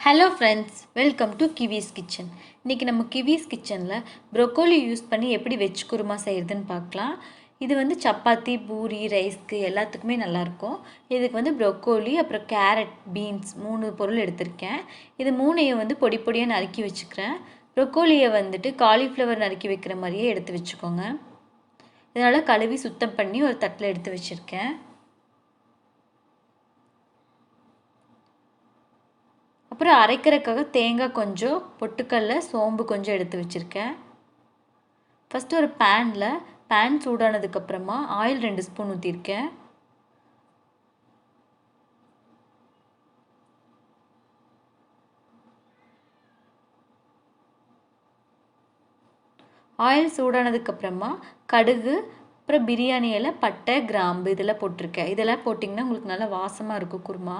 Hello friends, welcome to கிவிஸ் kitchen. இன்றைக்கி நம்ம கிவிஸ் கிச்சனில் ப்ரொக்கோலி யூஸ் பண்ணி எப்படி வெஜ் குருமா செய்கிறதுன்னு பார்க்கலாம். இது வந்து சப்பாத்தி, பூரி, ரைஸ்க்கு எல்லாத்துக்குமே நல்லாயிருக்கும். இதுக்கு வந்து ப்ரொக்கோலி, அப்புறம் கேரட், பீன்ஸ் 3 பொருள் எடுத்திருக்கேன். இது 3ஐயும் வந்து பொடி பொடியாக நறுக்கி வச்சுக்கிறேன். ப்ரொக்கோலியை வந்துட்டு காலிஃப்ளவர் நறுக்கி வைக்கிற மாதிரியே எடுத்து வச்சுக்கோங்க. இதனால் கழுவி சுத்தம் பண்ணி ஒரு தட்டில் எடுத்து வச்சுருக்கேன். அப்புறம் அரைக்கிறதுக்காக தேங்காய் கொஞ்சம், பொட்டுக்கடலை, சோம்பு கொஞ்சம் எடுத்து வச்சுருக்கேன். ஃபஸ்ட்டு ஒரு பேன் சூடானதுக்கப்புறமா ஆயில் 2 ஸ்பூன் ஊற்றிருக்கேன். ஆயில் சூடானதுக்கப்புறமா கடுகு, அப்புறம் பிரியாணி இலை, பட்டை, கிராம்பு இதெல்லாம் போட்டிருக்கேன். இதெல்லாம் போட்டிங்கன்னா உங்களுக்கு நல்லா வாசமாக இருக்கும் குருமா.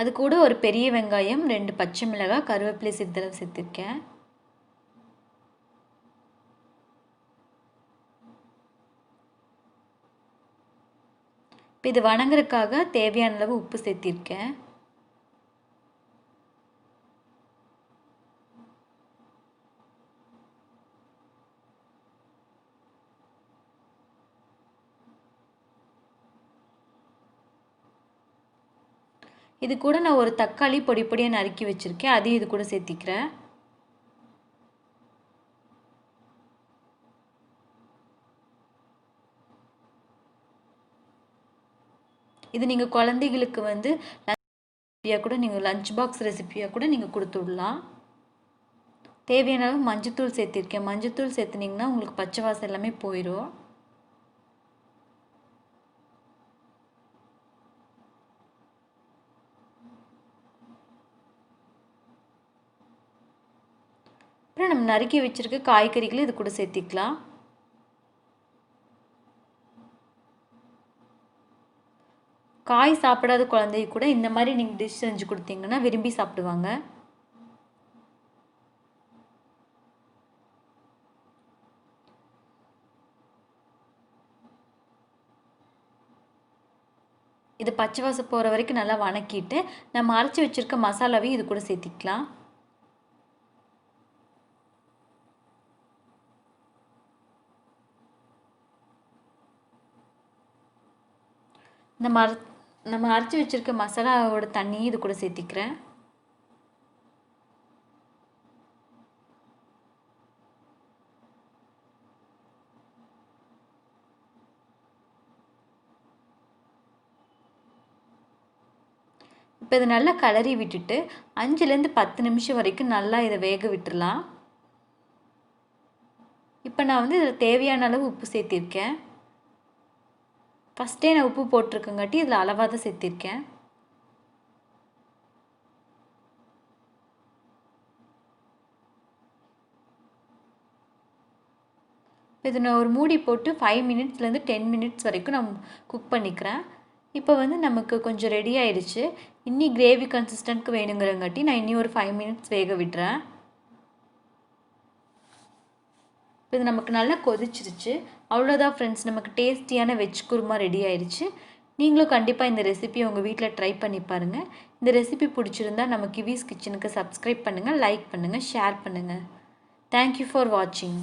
அது கூட ஒரு பெரிய வெங்காயம், 2 பச்சை மிளகாய், கருவேப்பிலை சிறிதளவு சேர்த்துருக்கேன். இப்போ இது வணங்குறதுக்காக தேவையான அளவு உப்பு சேர்த்திருக்கேன். இது கூட நான் ஒரு தக்காளி பொடி பொடியாக நறுக்கி வச்சுருக்கேன். அதையும் இது கூட சேர்த்திக்கிறேன். இது நீங்கள் குழந்தைகளுக்கு வந்து லஞ்ச் பாக்ஸ் ரெசிபியாக கூட நீங்கள் கொடுத்து விடலாம். தேவையான அளவு மஞ்சத்தூள் சேர்த்திருக்கேன். மஞ்சத்தூள் சேர்த்துனிங்கன்னா உங்களுக்கு பச்சை வாசம் எல்லாமே போயிடும். அப்புறம் நம்ம நறுக்கி வச்சுருக்க காய்கறிகளை இது கூட சேர்த்திக்கலாம். காய் சாப்பிடாத குழந்தைக்கு கூட இந்த மாதிரி நீங்கள் டிஷ் செஞ்சு கொடுத்தீங்கன்னா விரும்பி சாப்பிடுவாங்க. இது பச்சை வாசம் போகிற வரைக்கும் நல்லா வணக்கிட்டு நம்ம அரைச்சி வச்சுருக்க மசாலாவையும் இது கூட சேர்த்திக்கலாம். நம்ம அரைச்சி வச்சுருக்க மசாலாவோட தண்ணியும் இது கூட சேர்த்திக்கிறேன். இப்போ இதை நல்லா கிளறி விட்டுட்டு 5லேருந்து 10 நிமிஷம் வரைக்கும் நல்லா இதை வேக விட்டுடலாம். இப்போ நான் வந்து இதில் தேவையான அளவு உப்பு சேர்த்திருக்கேன். ஃபஸ்ட்டே நான் உப்பு போட்டிருக்கங்காட்டி இதில் அளவாக தான் சேர்த்திருக்கேன். இது நான் ஒரு மூடி போட்டு 5 மினிட்ஸ்லேருந்து 10 மினிட்ஸ் வரைக்கும் நான் குக் பண்ணிக்கிறேன். இப்போ வந்து நமக்கு கொஞ்சம் ரெடி ஆயிடுச்சு. இன்னி கிரேவி கன்சிஸ்டன்ட்க்கு வேணுங்கிறங்காட்டி நான் இன்னி ஒரு 5 மினிட்ஸ் வேக விட்டுறேன். இது நமக்கு நல்லா கொதிச்சிருச்சு. அவ்வளோதான் ஃப்ரெண்ட்ஸ், நமக்கு டேஸ்டியான வெஜ் குருமா ரெடி ஆயிடுச்சு. நீங்களும் கண்டிப்பாக இந்த ரெசிபியை உங்கள் வீட்டில் ட்ரை பண்ணி பாருங்கள். இந்த ரெசிபி பிடிச்சிருந்தா நம்ம கிவிஸ் கிச்சனுக்கு சப்ஸ்கிரைப் பண்ணுங்கள், லைக் பண்ணுங்கள், ஷேர் பண்ணுங்கள். தேங்க்யூ ஃபார் வாட்சிங்.